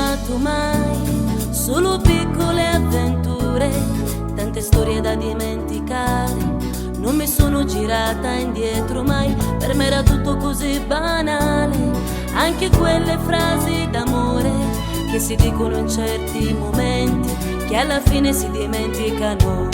amato mai, solo piccole avventure, tante storie da dimenticare. Non mi sono girata indietro mai, per me era tutto così banale. Anche quelle frasi d'amore che si dicono in certi momenti, che alla fine si dimenticano.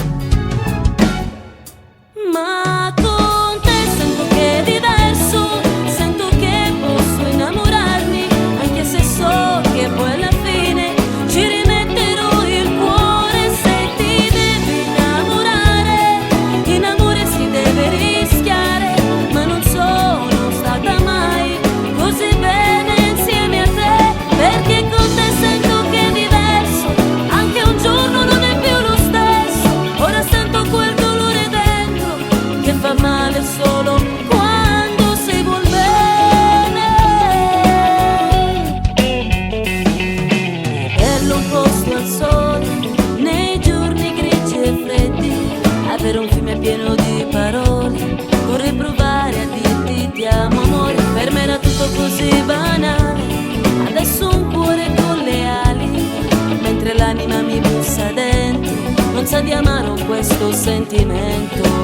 Ma con te sento che è diverso, sento che posso innamorarmi, anche se so che poi alla fine ci rimetterò il cuore. Se ti devi innamorare, in amore si deve rischiare, ma non sono stata mai così bene insieme a te, perché con te sento che è diverso, anche un giorno non è più lo stesso. Ora sento quel dolore dentro che fa male solo quando si vuol bene. Bello un posto al sole nei giorni grigi e freddi, avere un fiume pieno di parole, vorrei provare a dirti ti amo amore. Per me era tutto così banale, adesso un cuore con le ali, mentre l'anima mi bussa dentro, non sa di amaro questo sentimento.